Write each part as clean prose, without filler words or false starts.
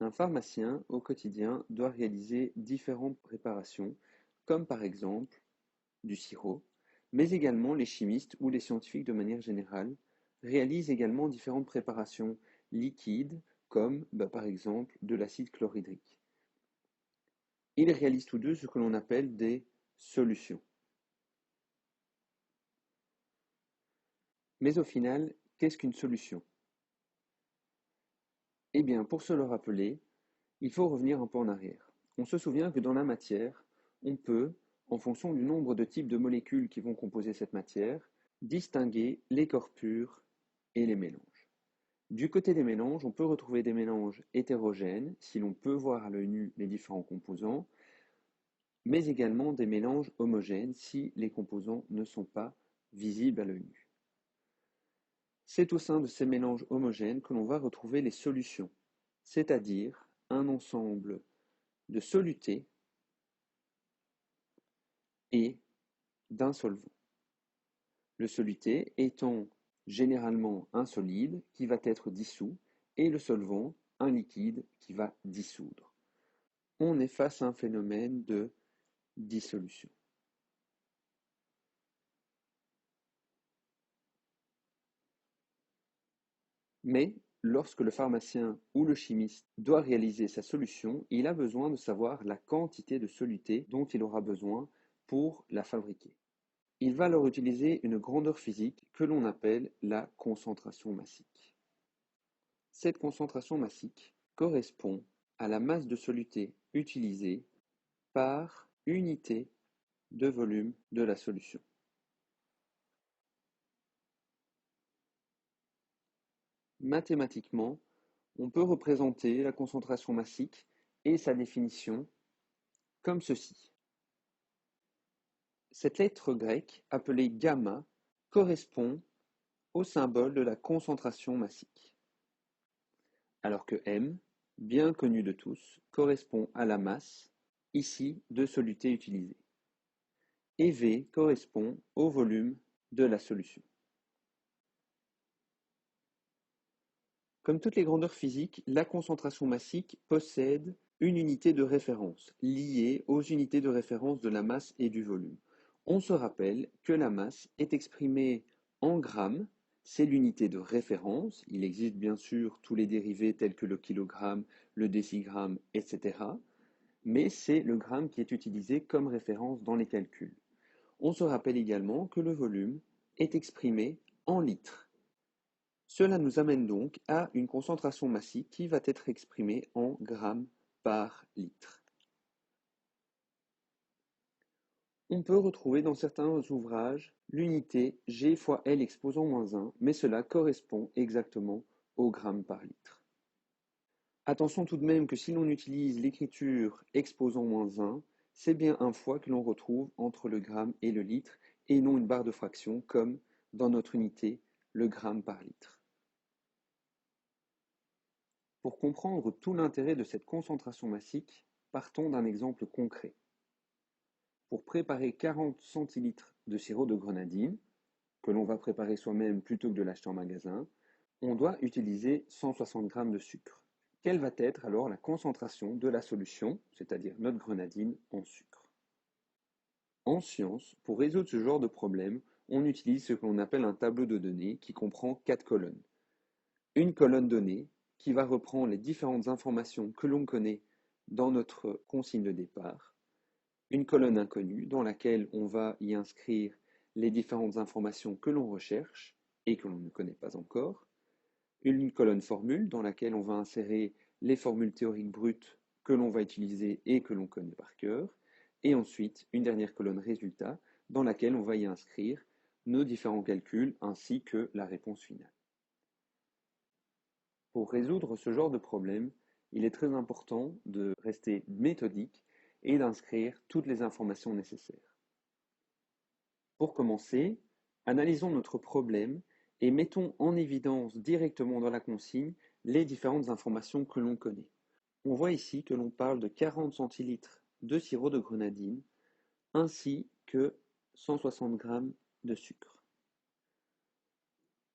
Un pharmacien, au quotidien, doit réaliser différentes préparations, comme par exemple du sirop, mais également les chimistes ou les scientifiques de manière générale réalisent également différentes préparations liquides, comme par exemple de l'acide chlorhydrique. Ils réalisent tous deux ce que l'on appelle des solutions. Mais au final, qu'est-ce qu'une solution? Eh bien, pour se le rappeler, il faut revenir un peu en arrière. On se souvient que dans la matière, on peut, en fonction du nombre de types de molécules qui vont composer cette matière, distinguer les corps purs et les mélanges. Du côté des mélanges, on peut retrouver des mélanges hétérogènes, si l'on peut voir à l'œil nu les différents composants, mais également des mélanges homogènes, si les composants ne sont pas visibles à l'œil nu. C'est au sein de ces mélanges homogènes que l'on va retrouver les solutions, c'est-à-dire un ensemble de solutés et d'un solvant. Le soluté étant généralement un solide qui va être dissous et le solvant un liquide qui va dissoudre. On est face à un phénomène de dissolution. Mais lorsque le pharmacien ou le chimiste doit réaliser sa solution, il a besoin de savoir la quantité de soluté dont il aura besoin pour la fabriquer. Il va alors utiliser une grandeur physique que l'on appelle la concentration massique. Cette concentration massique correspond à la masse de soluté utilisée par unité de volume de la solution. Mathématiquement, on peut représenter la concentration massique et sa définition comme ceci. Cette lettre grecque, appelée gamma, correspond au symbole de la concentration massique, alors que m, bien connu de tous, correspond à la masse, ici, de soluté utilisée, et v correspond au volume de la solution. Comme toutes les grandeurs physiques, la concentration massique possède une unité de référence, liée aux unités de référence de la masse et du volume. On se rappelle que la masse est exprimée en grammes, c'est l'unité de référence. Il existe bien sûr tous les dérivés tels que le kilogramme, le décigramme, etc. Mais c'est le gramme qui est utilisé comme référence dans les calculs. On se rappelle également que le volume est exprimé en litres. Cela nous amène donc à une concentration massique qui va être exprimée en grammes par litre. On peut retrouver dans certains ouvrages l'unité G fois L exposant -1, mais cela correspond exactement au gramme par litre. Attention tout de même que si l'on utilise l'écriture exposant -1, c'est bien un fois que l'on retrouve entre le gramme et le litre, et non une barre de fraction comme dans notre unité, le gramme par litre. Pour comprendre tout l'intérêt de cette concentration massique, partons d'un exemple concret. Pour préparer 40 centilitres de sirop de grenadine, que l'on va préparer soi-même plutôt que de l'acheter en magasin, on doit utiliser 160 g de sucre. Quelle va être alors la concentration de la solution, c'est-à-dire notre grenadine, en sucre? En science, pour résoudre ce genre de problème, on utilise ce que l'on appelle un tableau de données qui comprend 4 colonnes. Une colonne donnée qui va reprendre les différentes informations que l'on connaît dans notre consigne de départ, une colonne inconnue dans laquelle on va y inscrire les différentes informations que l'on recherche et que l'on ne connaît pas encore, une colonne formule dans laquelle on va insérer les formules théoriques brutes que l'on va utiliser et que l'on connaît par cœur, et ensuite une dernière colonne résultat dans laquelle on va y inscrire nos différents calculs ainsi que la réponse finale. Pour résoudre ce genre de problème, il est très important de rester méthodique et d'inscrire toutes les informations nécessaires. Pour commencer, analysons notre problème et mettons en évidence directement dans la consigne les différentes informations que l'on connaît. On voit ici que l'on parle de 40 centilitres de sirop de grenadine ainsi que 160 g de sucre.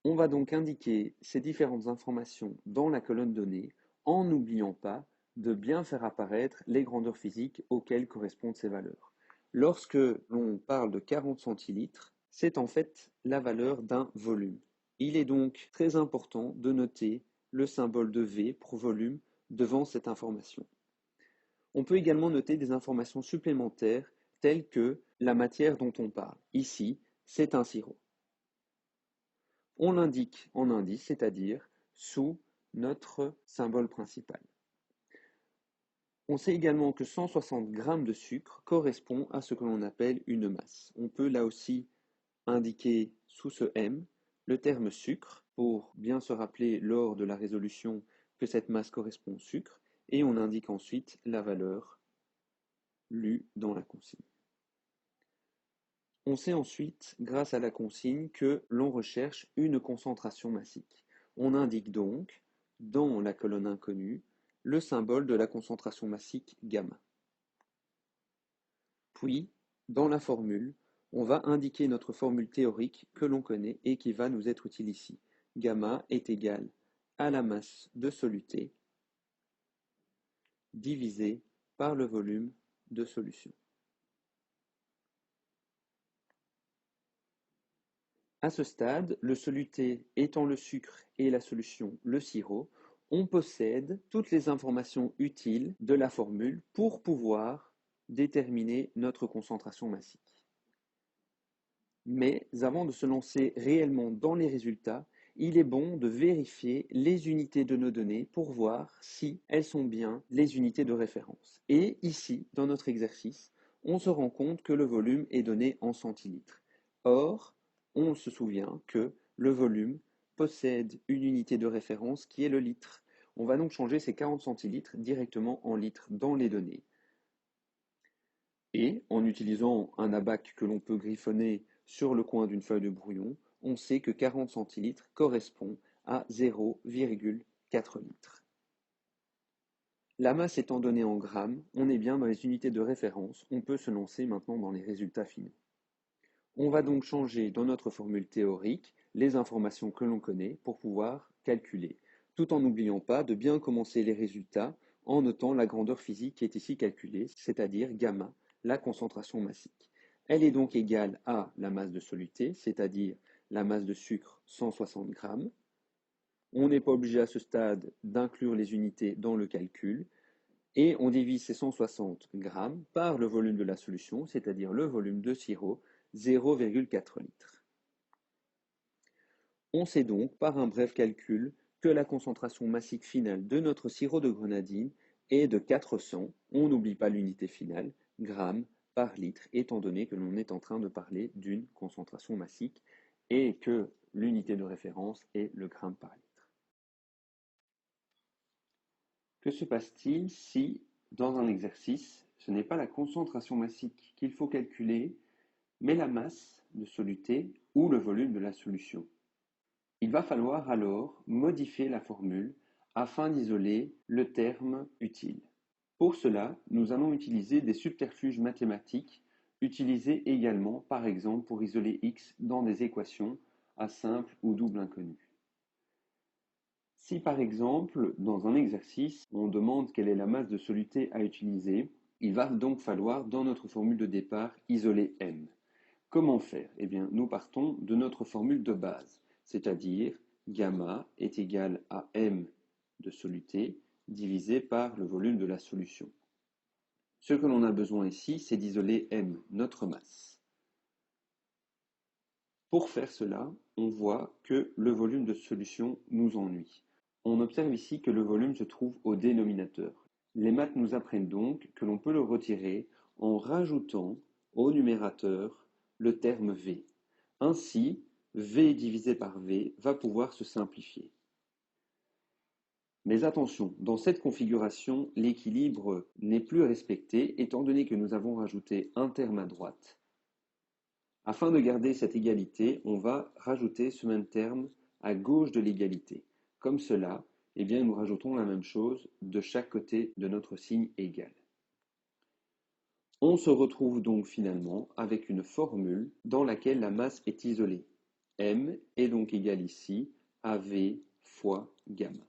On va donc indiquer ces différentes informations dans la colonne donnée en n'oubliant pas de bien faire apparaître les grandeurs physiques auxquelles correspondent ces valeurs. Lorsque l'on parle de 40 centilitres, c'est en fait la valeur d'un volume. Il est donc très important de noter le symbole de V pour volume devant cette information. On peut également noter des informations supplémentaires telles que la matière dont on parle. Ici, c'est un sirop. On l'indique en indice, c'est-à-dire sous notre symbole principal. On sait également que 160 g de sucre correspond à ce que l'on appelle une masse. On peut là aussi indiquer sous ce M le terme sucre pour bien se rappeler lors de la résolution que cette masse correspond au sucre, et on indique ensuite la valeur lue dans la consigne. On sait ensuite, grâce à la consigne, que l'on recherche une concentration massique. On indique donc, dans la colonne inconnue, le symbole de la concentration massique gamma. Puis, dans la formule, on va indiquer notre formule théorique que l'on connaît et qui va nous être utile ici. Gamma est égal à la masse de soluté divisé par le volume de solution. À ce stade, le soluté étant le sucre et la solution le sirop, on possède toutes les informations utiles de la formule pour pouvoir déterminer notre concentration massique. Mais avant de se lancer réellement dans les résultats, il est bon de vérifier les unités de nos données pour voir si elles sont bien les unités de référence. Et ici, dans notre exercice, on se rend compte que le volume est donné en centilitres. Or, on se souvient que le volume possède une unité de référence qui est le litre. On va donc changer ces 40 centilitres directement en litres dans les données. Et en utilisant un abac que l'on peut griffonner sur le coin d'une feuille de brouillon, on sait que 40 centilitres correspond à 0,4 litres. La masse étant donnée en grammes, on est bien dans les unités de référence, on peut se lancer maintenant dans les résultats finaux. On va donc changer dans notre formule théorique les informations que l'on connaît pour pouvoir calculer, tout en n'oubliant pas de bien commencer les résultats en notant la grandeur physique qui est ici calculée, c'est-à-dire gamma, la concentration massique. Elle est donc égale à la masse de soluté, c'est-à-dire la masse de sucre 160 g. On n'est pas obligé à ce stade d'inclure les unités dans le calcul, et on divise ces 160 g par le volume de la solution, c'est-à-dire le volume de sirop, 0,4 litres. On sait donc, par un bref calcul, que la concentration massique finale de notre sirop de grenadine est de 400, on n'oublie pas l'unité finale, grammes par litre, étant donné que l'on est en train de parler d'une concentration massique et que l'unité de référence est le gramme par litre. Que se passe-t-il si, dans un exercice, ce n'est pas la concentration massique qu'il faut calculer, mais la masse de soluté ou le volume de la solution? Il va falloir alors modifier la formule afin d'isoler le terme utile. Pour cela, nous allons utiliser des subterfuges mathématiques utilisés également, par exemple, pour isoler x dans des équations à simple ou double inconnu. Si par exemple, dans un exercice, on demande quelle est la masse de soluté à utiliser, il va donc falloir, dans notre formule de départ, isoler m. Comment faire? Eh bien, nous partons de notre formule de base, c'est-à-dire gamma est égal à m de soluté divisé par le volume de la solution. Ce que l'on a besoin ici, c'est d'isoler m, notre masse. Pour faire cela, on voit que le volume de solution nous ennuie. On observe ici que le volume se trouve au dénominateur. Les maths nous apprennent donc que l'on peut le retirer en rajoutant au numérateur le terme V. Ainsi, V divisé par V va pouvoir se simplifier. Mais attention, dans cette configuration, l'équilibre n'est plus respecté étant donné que nous avons rajouté un terme à droite. Afin de garder cette égalité, on va rajouter ce même terme à gauche de l'égalité. Comme cela, eh bien, nous rajoutons la même chose de chaque côté de notre signe égal. On se retrouve donc finalement avec une formule dans laquelle la masse est isolée. M est donc égal ici à V fois gamma.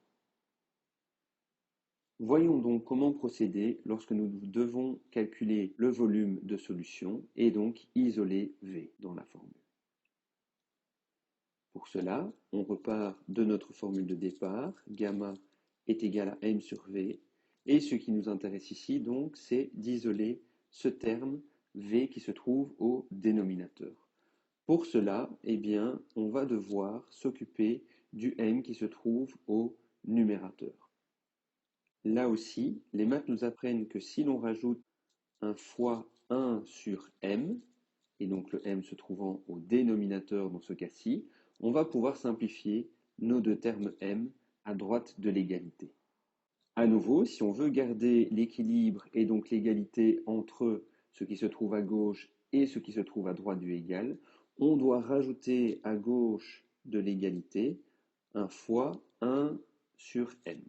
Voyons donc comment procéder lorsque nous devons calculer le volume de solution et donc isoler V dans la formule. Pour cela, on repart de notre formule de départ, gamma est égal à m sur V, et ce qui nous intéresse ici donc c'est d'isoler ce terme V qui se trouve au dénominateur. Pour cela, eh bien, on va devoir s'occuper du m qui se trouve au numérateur. Là aussi, les maths nous apprennent que si l'on rajoute un fois 1 sur m, et donc le m se trouvant au dénominateur dans ce cas-ci, on va pouvoir simplifier nos deux termes m à droite de l'égalité. À nouveau, si on veut garder l'équilibre et donc l'égalité entre ce qui se trouve à gauche et ce qui se trouve à droite du égal, on doit rajouter à gauche de l'égalité un fois 1 sur m.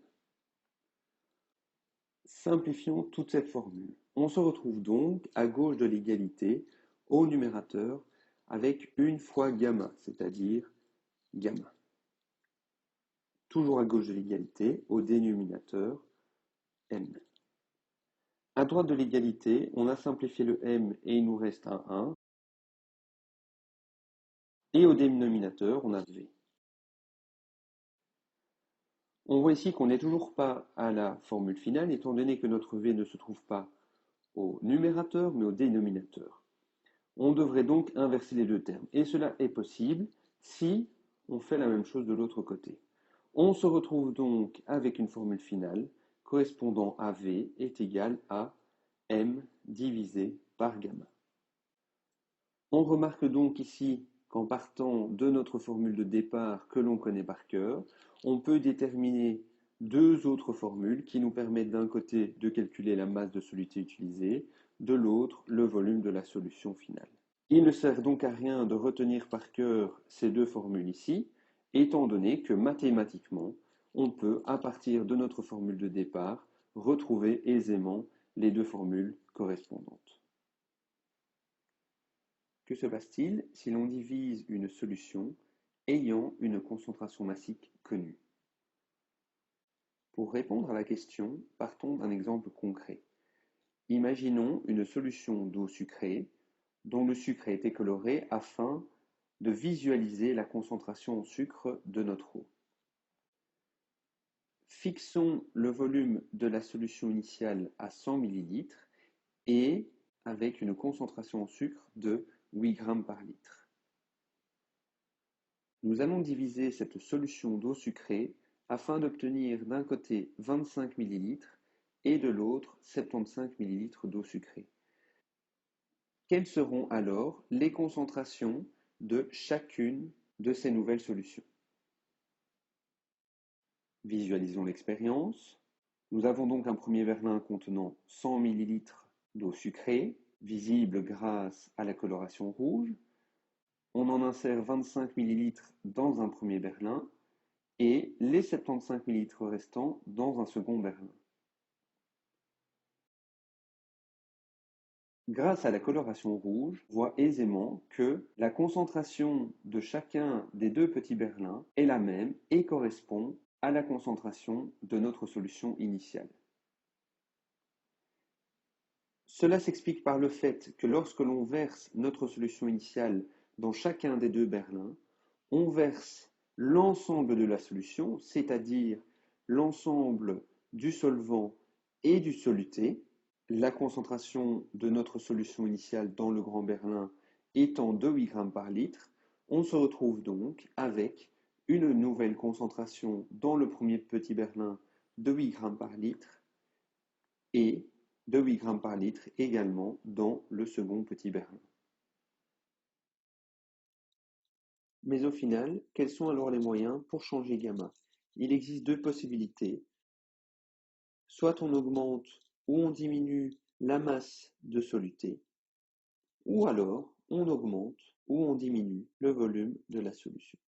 Simplifions toute cette formule. On se retrouve donc à gauche de l'égalité au numérateur avec une fois gamma, c'est-à-dire gamma. Toujours à gauche de l'égalité, au dénominateur, m. À droite de l'égalité, on a simplifié le m et il nous reste un 1. Et au dénominateur, on a v. On voit ici qu'on n'est toujours pas à la formule finale, étant donné que notre v ne se trouve pas au numérateur, mais au dénominateur. On devrait donc inverser les deux termes. Et cela est possible si on fait la même chose de l'autre côté. On se retrouve donc avec une formule finale correspondant à V est égal à M divisé par gamma. On remarque donc ici qu'en partant de notre formule de départ que l'on connaît par cœur, on peut déterminer deux autres formules qui nous permettent d'un côté de calculer la masse de soluté utilisée, de l'autre le volume de la solution finale. Il ne sert donc à rien de retenir par cœur ces deux formules ici, étant donné que mathématiquement, on peut, à partir de notre formule de départ, retrouver aisément les deux formules correspondantes. Que se passe-t-il si l'on divise une solution ayant une concentration massique connue? Pour répondre à la question, partons d'un exemple concret. Imaginons une solution d'eau sucrée dont le sucre a été coloré afin de visualiser la concentration en sucre de notre eau. Fixons le volume de la solution initiale à 100 ml et avec une concentration en sucre de 8 g par litre. Nous allons diviser cette solution d'eau sucrée afin d'obtenir d'un côté 25 ml et de l'autre 75 ml d'eau sucrée. Quelles seront alors les concentrations de chacune de ces nouvelles solutions? Visualisons l'expérience. Nous avons donc un premier verlin contenant 100 ml d'eau sucrée, visible grâce à la coloration rouge. On en insère 25 ml dans un premier berlin et les 75 ml restants dans un second berlin. Grâce à la coloration rouge, on voit aisément que la concentration de chacun des deux petits berlins est la même et correspond à la concentration de notre solution initiale. Cela s'explique par le fait que lorsque l'on verse notre solution initiale dans chacun des deux berlins, on verse l'ensemble de la solution, c'est-à-dire l'ensemble du solvant et du soluté, la concentration de notre solution initiale dans le grand berlin étant de 8 g par litre, on se retrouve donc avec une nouvelle concentration dans le premier petit berlin de 8 g par litre et de 8 g par litre également dans le second petit berlin. Mais au final, quels sont alors les moyens pour changer gamma? Il existe deux possibilités. Soit on augmente ou on diminue la masse de soluté, ou alors on augmente ou on diminue le volume de la solution.